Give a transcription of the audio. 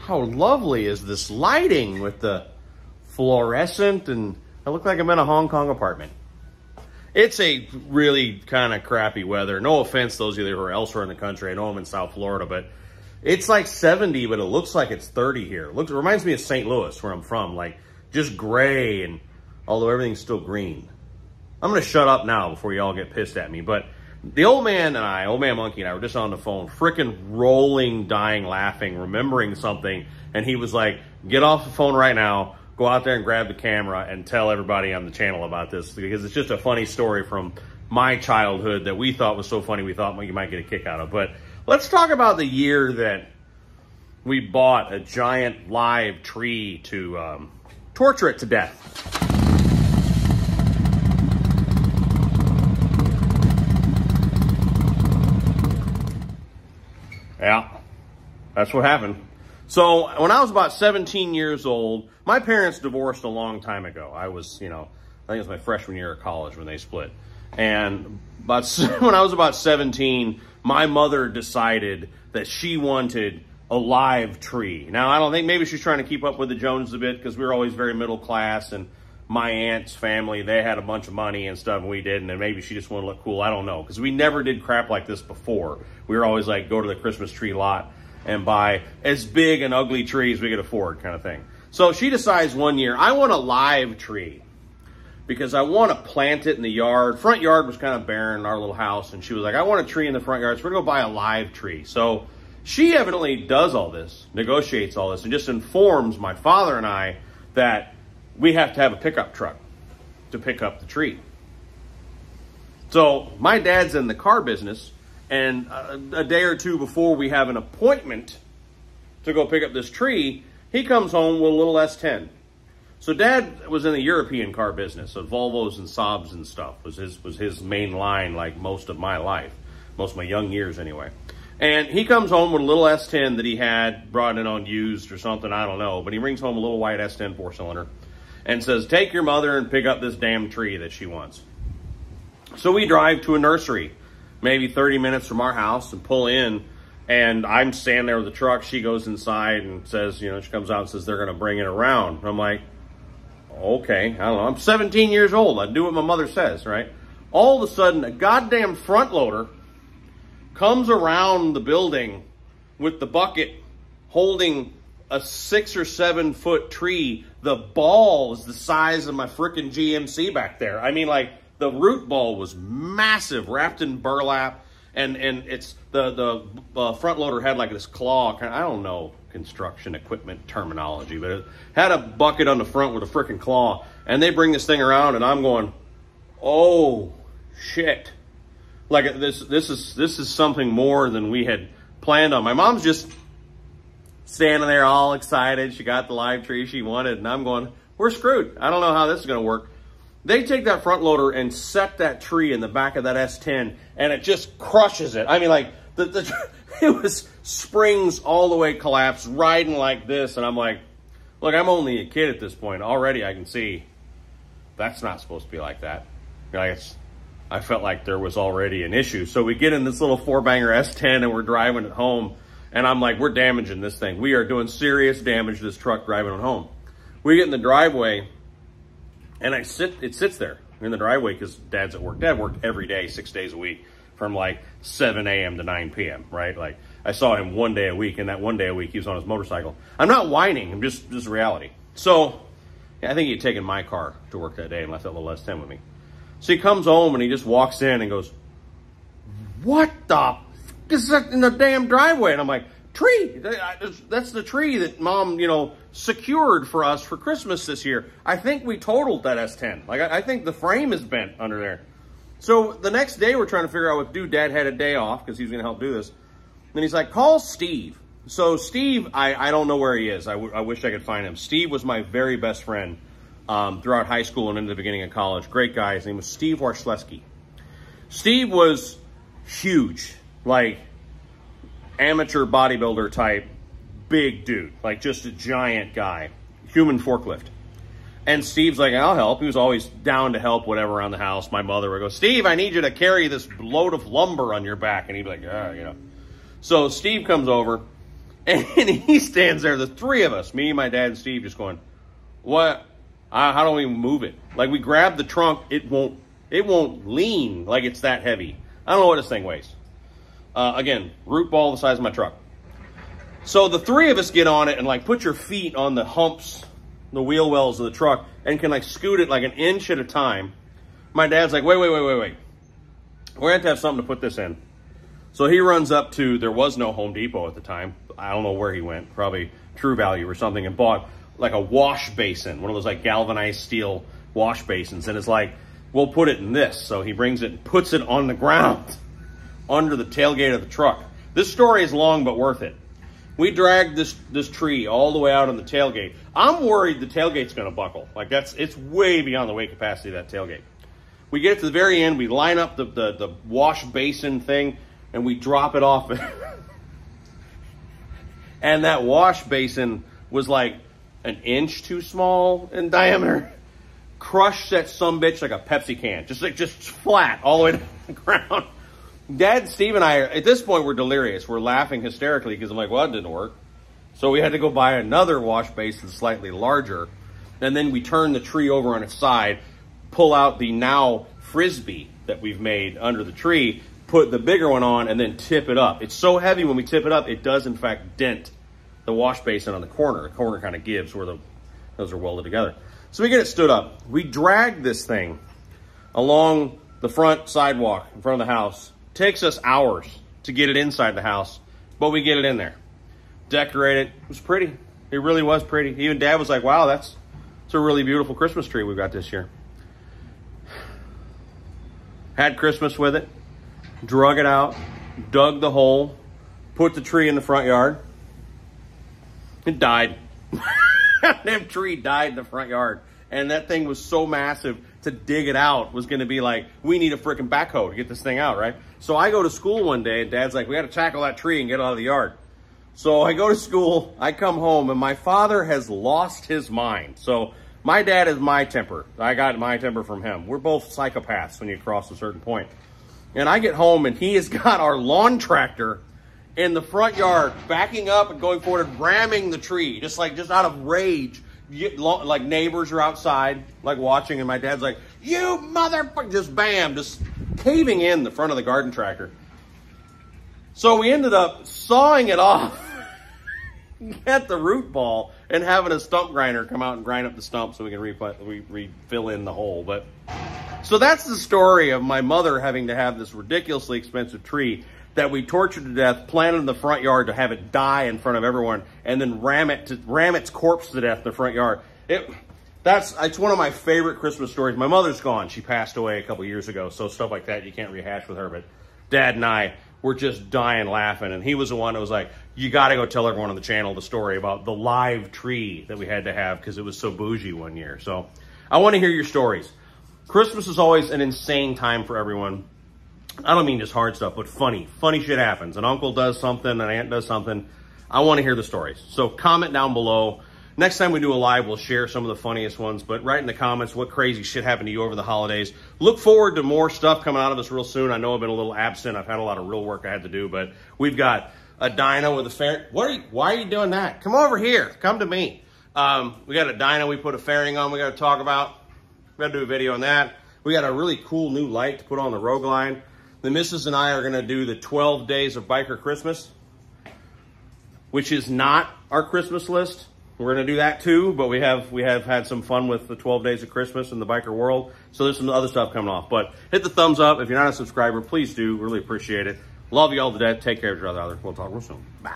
How lovely is this lighting with the fluorescent, and I look like I'm in a Hong Kong apartment. It's a really kind of crappy weather. No offense, those of you who are elsewhere in the country. I know I'm in South Florida, but it's like 70, but it looks like it's 30 here. It reminds me of St. Louis, where I'm from, like just gray, and although everything's still green. I'm going to shut up now before you all get pissed at me, but the old man Monkey and I were just on the phone, freaking rolling, dying, laughing, remembering something. And he was like, get off the phone right now, go out there and grab the camera and tell everybody on the channel about this, because it's just a funny story from my childhood that we thought was so funny we thought you might get a kick out of. But let's talk about the year that we bought a giant live tree to torture it to death. Yeah, that's what happened. So when I was about 17 years old, my parents divorced a long time ago. I was, I think it was my freshman year of college when they split. And when I was about 17, my mother decided that she wanted a live tree. Now, I don't think, maybe she's trying to keep up with the Joneses a bit, because we were always very middle class, and my aunt's family, they had a bunch of money and stuff, and we didn't, and maybe she just wanted to look cool. I don't know, because we never did crap like this before. We were always like, go to the Christmas tree lot and buy as big and ugly tree as we could afford, kind of thing. So she decides one year, I want a live tree, because I want to plant it in the yard. Front yard was kind of barren in our little house, and she was like, I want a tree in the front yard, so we're going to go buy a live tree. So she evidently does all this, negotiates all this, and just informs my father and I that we have to have a pickup truck to pick up the tree. So my dad's in the car business, and a day or two before we have an appointment to go pick up this tree, he comes home with a little S10. So Dad was in the European car business, so Volvos and Saabs and stuff was his main line, like most of my life, most of my young years anyway. And he comes home with a little S10 that he had brought in on used or something, I don't know, but he brings home a little white S10 4-cylinder and says, take your mother and pick up this damn tree that she wants. So we drive to a nursery, maybe 30 minutes from our house, and pull in, and I'm standing there with the truck. She goes inside and says, she comes out and says they're going to bring it around. I'm like, okay, I don't know. I'm 17 years old. I do what my mother says, right? All of a sudden, a goddamn front loader comes around the building with the bucket holding a 6 or 7 foot tree. The ball is the size of my frickin' GMC back there. I mean, like, the root ball was massive, wrapped in burlap, and it's the front loader had like this claw. I don't know construction equipment terminology, but it had a bucket on the front with a frickin' claw, and they bring this thing around, and I'm going, oh shit! Like this is something more than we had planned on. My mom's just standing there all excited. She got the live tree she wanted, and I'm going, we're screwed. I don't know how this is going to work. They take that front loader and set that tree in the back of that S10, and it just crushes it. I mean, like, it was springs all the way collapsed, riding like this, and I'm like, look, I'm only a kid at this point. Already I can see that's not supposed to be like that. I felt like there was already an issue. So we get in this little 4-banger S10, and we're driving it home, and I'm like, we're damaging this thing. We are doing serious damage to this truck driving it home. We get in the driveway, and it sits there in the driveway because Dad's at work. Dad worked every day, 6 days a week, from like 7 a.m. to 9 p.m., right? Like, I saw him one day a week, and that one day a week he was on his motorcycle. I'm not whining, I'm just reality. So, yeah, I think he had taken my car to work that day and left that little S10 with me. So he comes home, and he just walks in and goes, what the f is that in the damn driveway? And I'm like, tree, that's the tree that Mom, secured for us for Christmas this year. I think we totaled that S10. Like, I think the frame is bent under there. So the next day we're trying to figure out what to do. Dad had a day off because he was going to help do this. And he's like, call Steve. So Steve, I don't know where he is. I wish I could find him. Steve was my very best friend throughout high school and into the beginning of college. Great guy. His name was Steve Warshleski. Steve was huge, like amateur bodybuilder type, big dude, like just a giant guy, human forklift. And Steve's like, I'll help. He was always down to help whatever around the house. My mother would go, Steve, I need you to carry this load of lumber on your back. And he'd be like, So Steve comes over, And he stands there, the three of us, me, my dad, and Steve, just going, what? How do we move it? Like, we grab the trunk, it won't lean like it's that heavy. I don't know what this thing weighs. Again, root ball the size of my truck. So the three of us get on it and like put your feet on the humps, the wheel wells of the truck, and can like scoot it like an inch at a time. My dad's like, wait. We're gonna have to have something to put this in. So he runs up to, there was no Home Depot at the time. I don't know where he went, probably True Value or something, and bought like a wash basin, one of those like galvanized steel wash basins. And it's like, we'll put it in this. So he brings it and puts it on the ground under the tailgate of the truck. This story is long, but worth it. We dragged this tree all the way out on the tailgate. I'm worried the tailgate's gonna buckle. Like it's way beyond the weight capacity of that tailgate. We get to the very end, we line up the wash basin thing, and we drop it off. And that wash basin was like an inch too small in diameter. Crushed that sumbitch like a Pepsi can. Just flat all the way to the ground. Dad, Steve, and I, at this point, we're delirious. We're laughing hysterically because I'm like, well, it didn't work. So we had to go buy another wash basin slightly larger. And then we turn the tree over on its side, pull out the now Frisbee that we've made under the tree, put the bigger one on, and then tip it up. It's so heavy when we tip it up, it does, in fact, dent the wash basin on the corner. The corner kind of gives where those are welded together. So we get it stood up. We drag this thing along the front sidewalk in front of the house. Takes us hours to get it inside the house, but we get it in there. Decorate it. It was pretty. It really was pretty. Even Dad was like, wow, it's a really beautiful Christmas tree we've got this year. Had Christmas with it. Drug it out. Dug the hole. Put the tree in the front yard. It died. That tree died in the front yard. And that thing was so massive, to dig it out was going to be like, we need a freaking backhoe to get this thing out, right? So I go to school one day, and Dad's like, we got to tackle that tree and get it out of the yard. So I go to school, I come home, and my father has lost his mind. So my dad is my temper. I got my temper from him. We're both psychopaths when you cross a certain point. And I get home, and he has got our lawn tractor in the front yard, backing up and going forward and ramming the tree, just out of rage. Like neighbors are outside, like watching, and my dad's like, you motherfucker, just bam, just caving in the front of the garden tractor. So we ended up sawing it off at the root ball and having a stump grinder come out and grind up the stump so we can refill in the hole. But so that's the story of my mother having to have this ridiculously expensive tree that we tortured to death, planted in the front yard to have it die in front of everyone, and then ram its corpse to death in the front yard. It's one of my favorite Christmas stories. My mother's gone. She passed away a couple years ago, so stuff like that you can't rehash with her. But Dad and I were just dying laughing, and he was the one that was like, you got to go tell everyone on the channel the story about the live tree that we had to have because it was so bougie one year. So I want to hear your stories. Christmas is always an insane time for everyone. I don't mean just hard stuff, but funny shit happens. An uncle does something, an aunt does something. I want to hear the stories. So comment down below. Next time we do a live, we'll share some of the funniest ones, but write in the comments what crazy shit happened to you over the holidays. Look forward to more stuff coming out of us real soon. I know I've been a little absent. I've had a lot of real work I had to do, but we've got a dyno with a fairing. Why are you doing that? Come over here. Come to me. We got a dyno we put a fairing on we got to talk about. We got to do a video on that. We got a really cool new light to put on the Rogue line. The missus and I are going to do the 12 days of Biker Christmas, which is not our Christmas list. We're going to do that too, but we have had some fun with the 12 days of Christmas in the biker world. So there's some other stuff coming off. But hit the thumbs up. If you're not a subscriber, please do. Really appreciate it. Love you all to death. Take care of each other. We'll talk real soon. Bye.